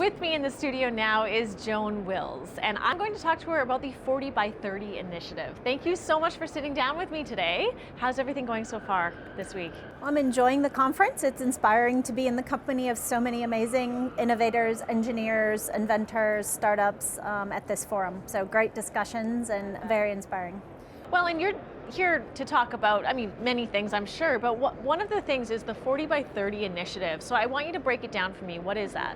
With me in the studio now is Joan Wills, and I'm going to talk to her about the 40 by 30 initiative. Thank you so much for sitting down with me today. How's everything going so far this week? I'm enjoying the conference. It's inspiring to be in the company of so many amazing innovators, engineers, inventors, startups at this forum. So great discussions and very inspiring. Well, and you're here to talk about, many things I'm sure, but one of the things is the 40 by 30 initiative. So I want you to break it down for me. What is that?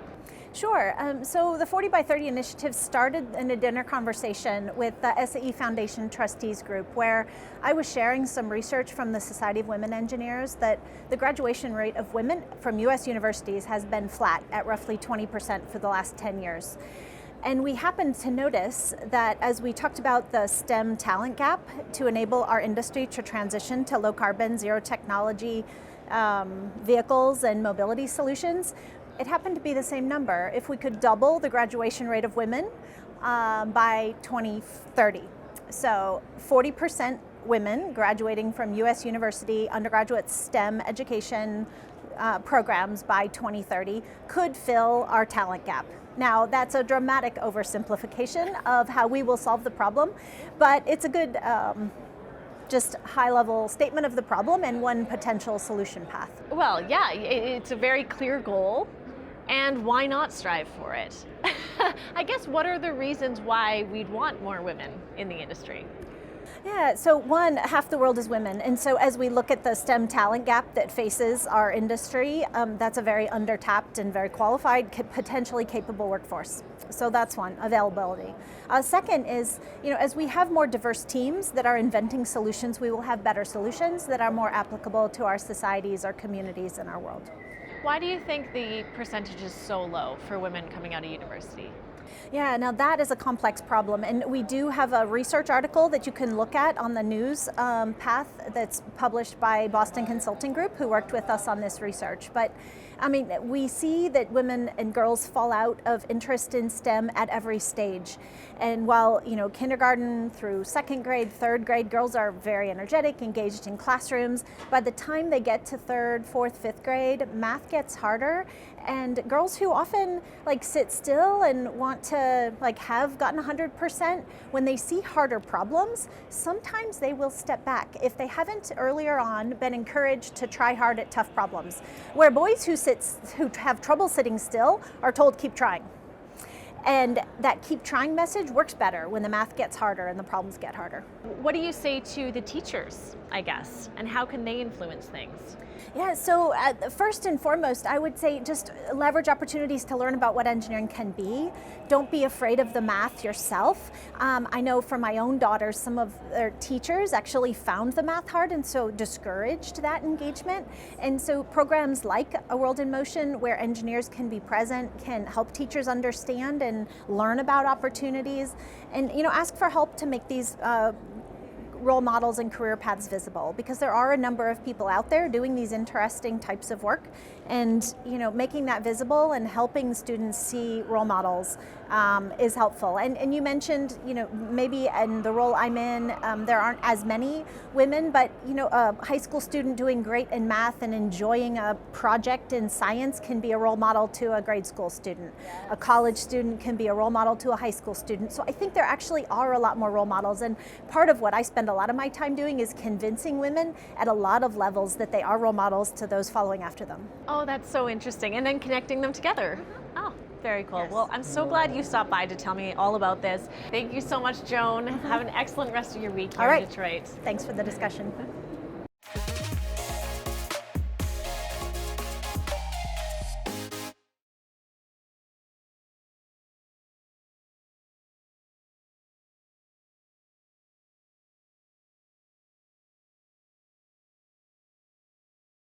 Sure. So the 40 by 30 initiative started in a dinner conversation with the SAE Foundation Trustees Group, where I was sharing some research from the Society of Women Engineers that the graduation rate of women from US universities has been flat at roughly 20% for the last 10 years. And we happened to notice that as we talked about the STEM talent gap to enable our industry to transition to low carbon, zero technology vehicles and mobility solutions, it happened to be the same number. If we could double the graduation rate of women by 2030. So 40% women graduating from US university undergraduate STEM education programs by 2030 could fill our talent gap. Now, that's a dramatic oversimplification of how we will solve the problem, but it's a good just high-level statement of the problem and one potential solution path. Well, yeah, it's a very clear goal, and why not strive for it? I guess, what are the reasons why we'd want more women in the industry? Yeah, so one, half the world is women. And so as we look at the STEM talent gap that faces our industry, that's a very undertapped and very qualified, potentially capable workforce. So that's one, availability. Second is, as we have more diverse teams that are inventing solutions, we will have better solutions that are more applicable to our societies, our communities, and our world. Why do you think the percentage is so low for women coming out of university? Yeah, now that is a complex problem, and we do have a research article that you can look at on the news path that's published by Boston Consulting Group, who worked with us on this research. But we see that women and girls fall out of interest in STEM at every stage. And while, kindergarten through second grade, third grade, girls are very energetic, engaged in classrooms. By the time they get to third, fourth, fifth grade, math gets harder. And girls who often sit still and want to have gotten 100%, when they see harder problems, sometimes they will step back if they haven't earlier on been encouraged to try hard at tough problems. Where boys who have trouble sitting still are told keep trying. And that keep trying message works better when the math gets harder and the problems get harder. What do you say to the teachers, I guess, and how can they influence things? Yeah, so first and foremost, I would say just leverage opportunities to learn about what engineering can be. Don't be afraid of the math yourself. I know for my own daughters, some of their teachers actually found the math hard and so discouraged that engagement. And so programs like A World in Motion, where engineers can be present, can help teachers understand and learn about opportunities, and ask for help to make these role models and career paths visible, because there are a number of people out there doing these interesting types of work, and making that visible and helping students see role models is helpful. And you mentioned maybe in the role I'm in there aren't as many women, but a high school student doing great in math and enjoying a project in science can be a role model to a grade school student. A college student can be a role model to a high school student. So I think there actually are a lot more role models, and part of what I spend a lot of my time doing is convincing women at a lot of levels that they are role models to those following after them. Oh, that's so interesting. And then connecting them together. Oh, very cool. Yes. Well, I'm so glad you stopped by to tell me all about this. Thank you so much, Joan. Have an excellent rest of your week here in Detroit. Thanks for the discussion.